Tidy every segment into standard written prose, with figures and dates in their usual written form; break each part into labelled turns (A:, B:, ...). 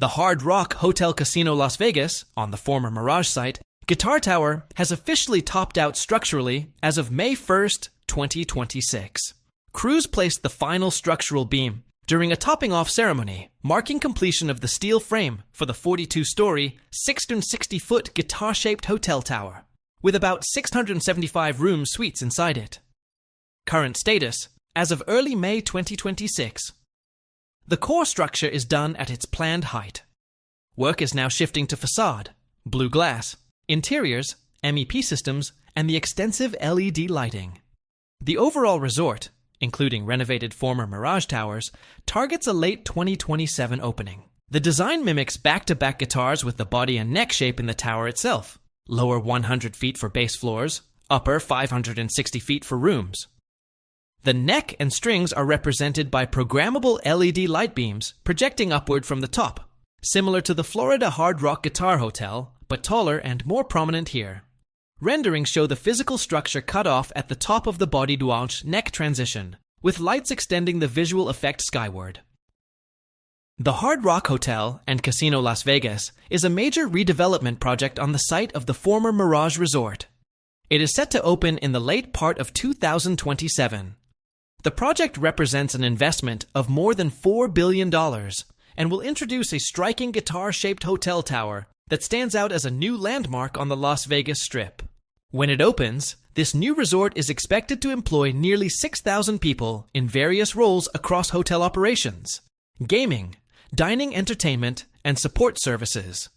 A: The Hard Rock Hotel Casino Las Vegas, on the former Mirage site, Guitar Tower has officially topped out structurally as of May 1st, 2026. Crews placed the final structural beam during a topping-off ceremony, marking completion of the steel frame for the 42-story, 660-foot guitar-shaped hotel tower, with about 675 room suites inside it. Current status, as of early May 2026. The core structure is done at its planned height. Work is now shifting to facade, blue glass, interiors, MEP systems, and the extensive LED lighting. The overall resort, including renovated former Mirage towers, targets a late 2027 opening. The design mimics back-to-back guitars with the body and neck shape in the tower itself. Lower 100 feet for base floors, upper 560 feet for rooms. The neck and strings are represented by programmable LED light beams projecting upward from the top, similar to the Florida Hard Rock Guitar Hotel, but taller and more prominent here. Renderings show the physical structure cut off at the top of the body douche neck transition, with lights extending the visual effect skyward. The Hard Rock Hotel and Casino Las Vegas is a major redevelopment project on the site of the former Mirage Resort. It is set to open in the late part of 2027. The project represents an investment of more than $4 billion and will introduce a striking guitar-shaped hotel tower that stands out as a new landmark on the Las Vegas Strip. When it opens, this new resort is expected to employ nearly 6,000 people in various roles across hotel operations, gaming, dining entertainment, and support services.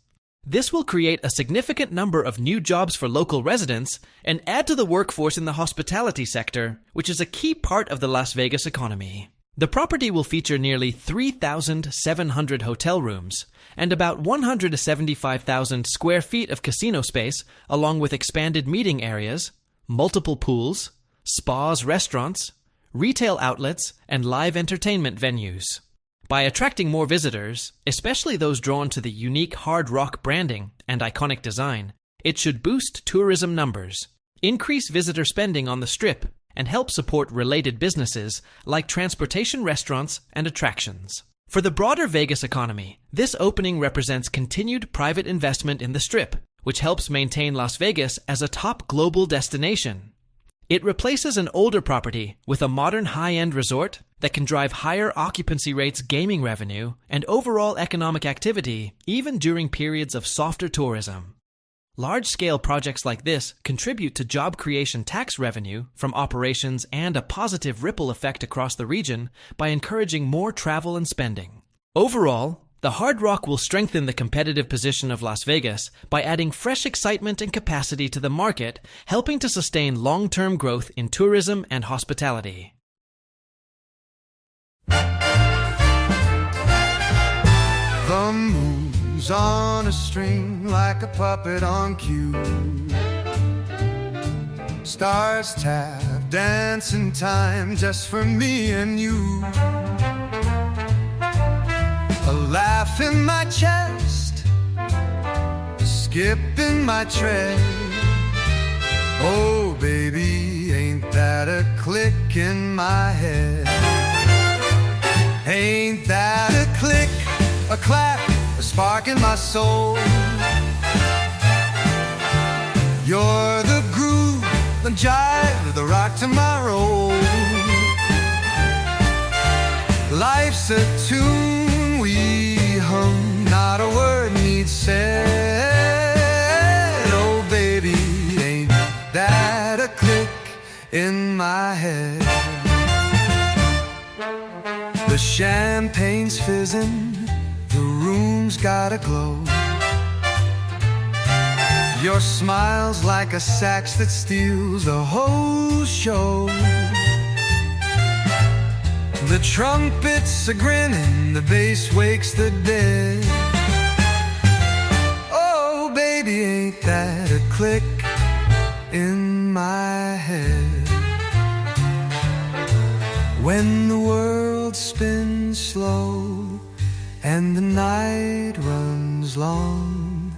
A: This will create a significant number of new jobs for local residents and add to the workforce in the hospitality sector, which is a key part of the Las Vegas economy. The property will feature nearly 3,700 hotel rooms and about 175,000 square feet of casino space, along with expanded meeting areas, multiple pools, spas, restaurants, retail outlets, and live entertainment venues. By attracting more visitors, especially those drawn to the unique hard rock branding and iconic design, it should boost tourism numbers, increase visitor spending on the Strip, and help support related businesses like transportation, restaurants, and attractions. For the broader Vegas economy, this opening represents continued private investment in the Strip, which helps maintain Las Vegas as a top global destination. It replaces an older property with a modern high-end resort that can drive higher occupancy rates, gaming revenue, and overall economic activity even during periods of softer tourism. Large-scale projects like this contribute to job creation tax revenue from operations and a positive ripple effect across the region by encouraging more travel and spending. Overall, the Hard Rock will strengthen the competitive position of Las Vegas by adding fresh excitement and capacity to the market, helping to sustain long-term growth in tourism and hospitality.
B: The moon's on a string like a puppet on cue. Stars tap dancing time just for me and you. A laugh in my chest, a skip in my tread. Oh baby, ain't that a click in my head? Ain't that a click, a clap, a spark in my soul? You're the groove, the jive, the rock to my roll. Life's a tune we hum, not a word needs said. Oh baby, ain't that a click in my head? The champagne's fizzing, the room's got a glow. Your smile's like a sax that steals the whole show. The trumpets are grinning, the bass wakes the dead. Oh baby, ain't that a click in my head? When the world spins slow and the night runs long,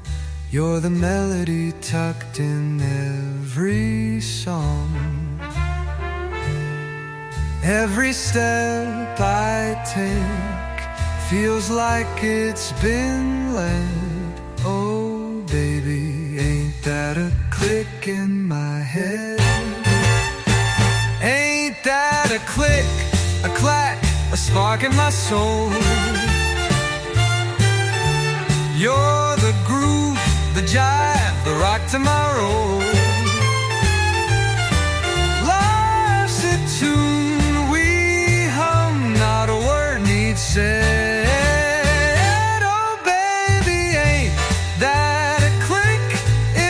B: you're the melody tucked in every song. Every step I take feels like it's been led. Oh baby, ain't that a click in my head? Ain't that a click, a clack, a spark in my soul? You're the groove, the jive, the rock to my roll. Life's a tune we hum, not a word needs said. Oh baby, ain't that a click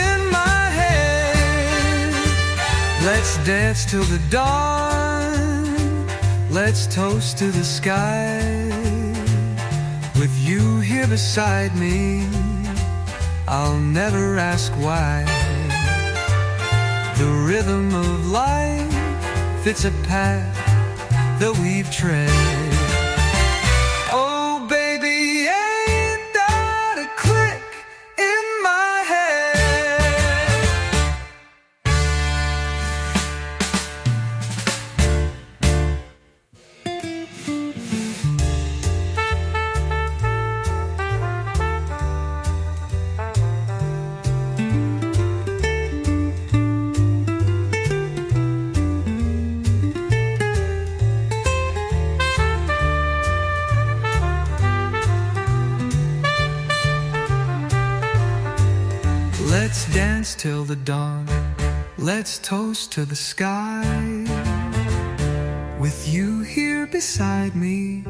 B: in my head? Let's dance till the dawn, let's toast to the sky. With you here beside me, I'll never ask why. The rhythm of life fits a path that we've tread. Oh baby, ain't that a click in my head? Let's dance till the dawn, let's toast to the sky. With you here beside me,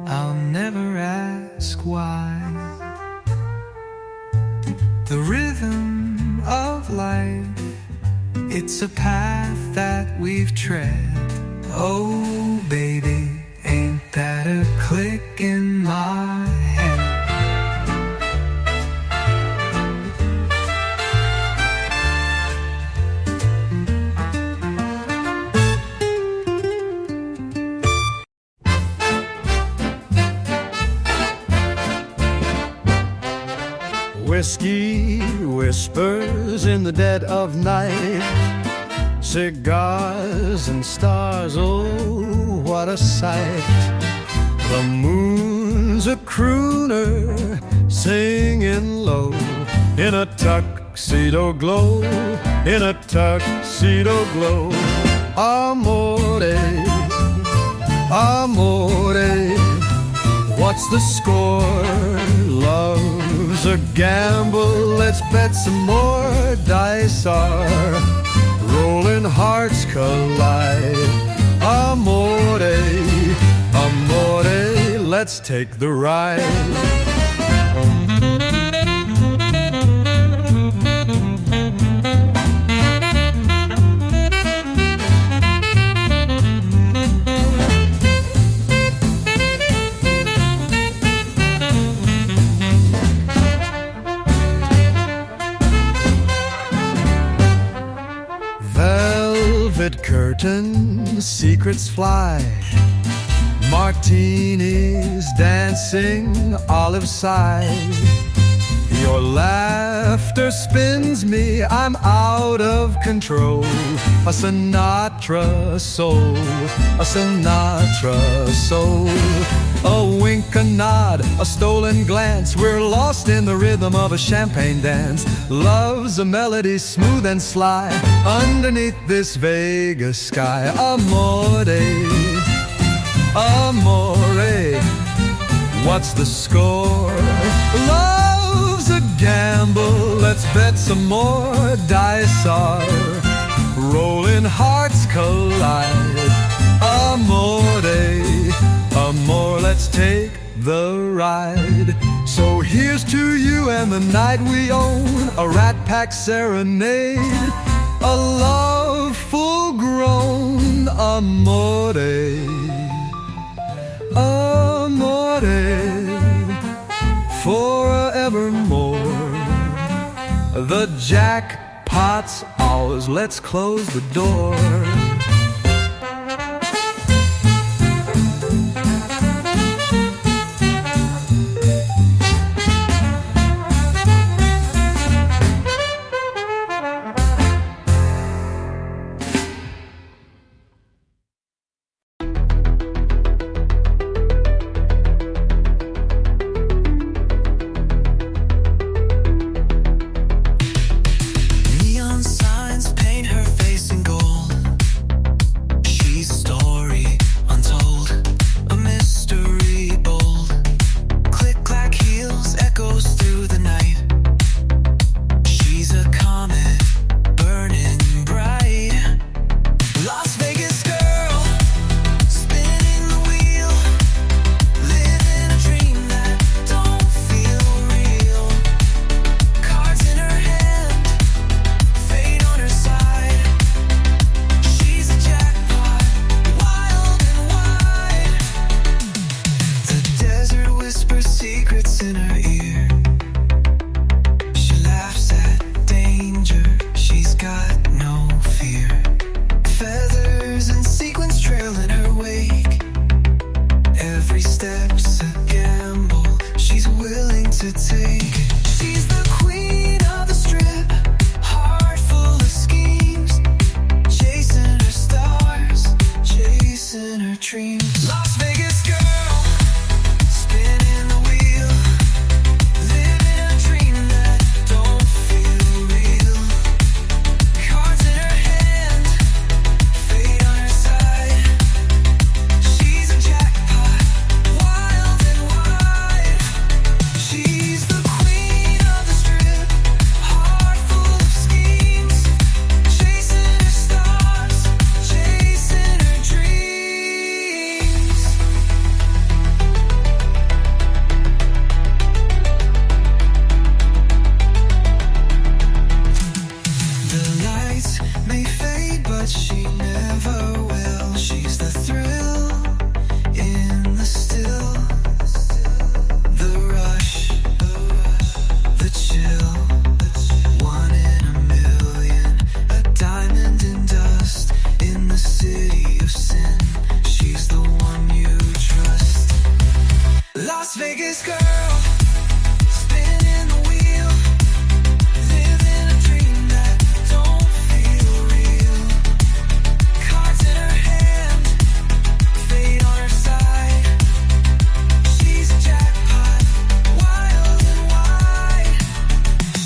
B: I'll never ask why. The rhythm of life, it's a path that we've tread. Oh baby, ain't that a click in my head?
C: Whiskey whispers in the dead of night, cigars and stars, oh, what a sight. The moon's a crooner, singing low, in a tuxedo glow, in a tuxedo glow. Amore, amore, what's the score? Love's a gamble, let's bet some more. Dice are rolling, hearts collide. Amore, amore, let's take the ride. Velvet curtains, secrets fly, martinis dancing, olive side. Your laughter spins me, I'm out of control. A Sinatra soul, a Sinatra soul. A wink, a nod, a stolen glance, we're lost in the rhythm of a champagne dance. Love's a melody smooth and sly, underneath this Vegas sky. Amore, amore, what's the score? Love's a gamble, let's bet some more. Dice are rolling, hearts collide. Amore, amore, let's take the ride. So here's to you and the night we own, a Rat Pack serenade, a love full grown. Amore, amore, forevermore. The jackpot's ours, let's close the door.
B: but she never will. She's the thrill in the still, the rush, the chill. One in a million, a diamond in dust in the city of sin. She's the one you trust. Las Vegas girl, spinning the wheel, living a dream that don't feel real. Cards in her hand, fate on her side. She's a jackpot, wild and wide.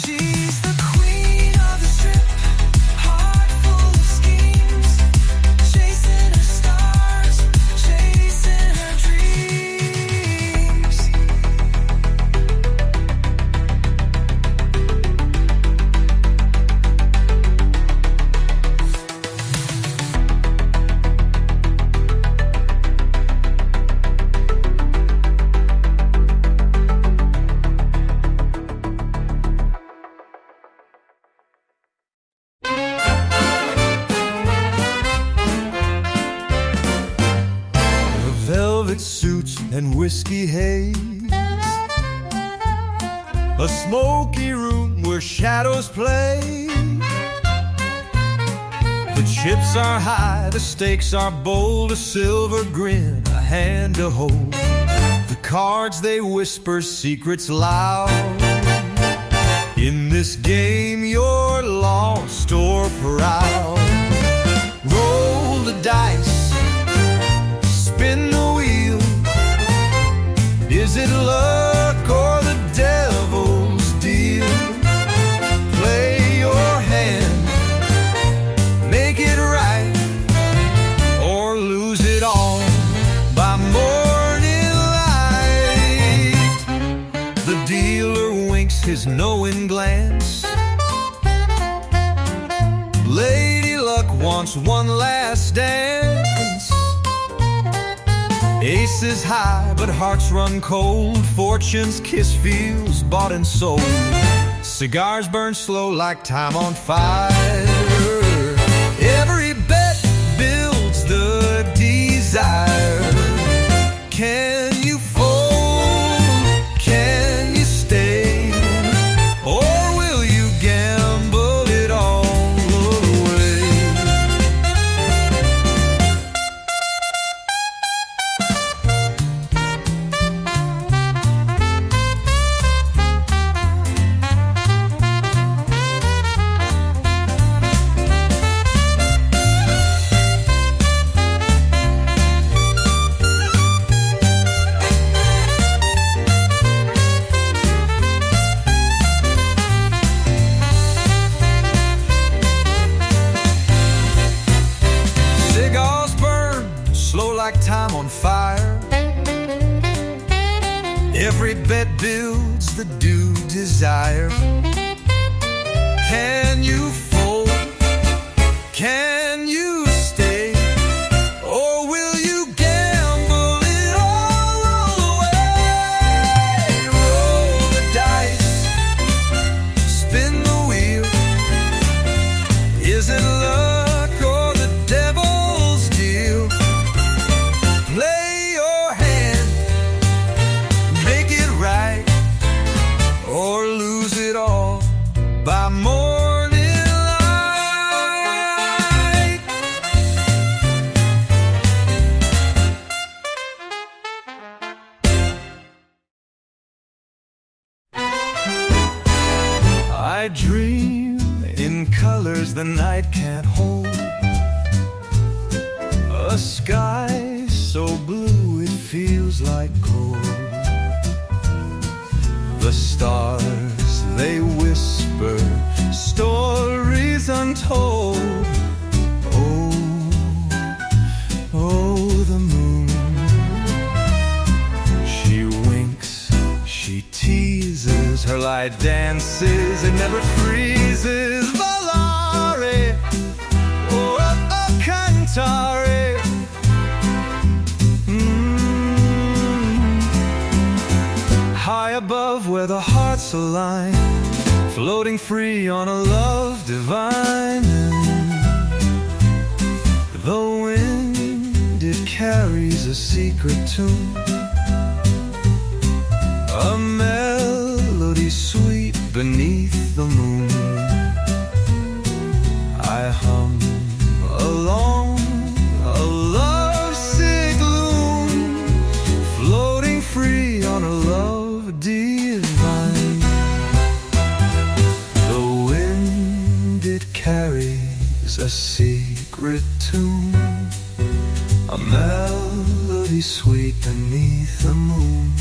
B: She's the queen of the strip, heart full of schemes, chasing her stars, chasing her dreams.
C: A velvet suit and whiskey haze, a smoky room where shadows play. The chips are high, the stakes are bold, a silver grin, a hand to hold. The cards they whisper secrets loud. In this game you're lost or proud. Roll the dice, spin the wheel. Is it luck or the devil's deal? Play your hand, make it right, or lose it all by morning light. The dealer winks his knowing glance. Lady Luck wants one last dance. Aces high, but hearts run cold. Fortune's kiss feels bought and sold. Cigars burn slow like time on fire. Every bet builds the desire. Can you fold? Can you stay? Or will you gamble it all away? Cigars burn slow like time on fire. Every bet builds the due desire. Can you fold? Can you stay? Or will you gamble it all away? Roll the dice, spin the wheel. Is it luck or the devil's deal? Play your hand, make it right, or lose it all by morning light. I dream in colors the night can't hold, a sky so blue it feels like gold. The stars, they whisper stories untold. Oh, oh, the moon. She winks, she teases, her light dances, it never freezes. Volare, oh, oh, cantare. High above where the hearts align, floating free on a love divine.
B: secret tune, a melody sweet beneath the moon. I hum along a lovesick loom, floating free on a love divine. The wind, it carries a secret tune, a melody sweet beneath the moon.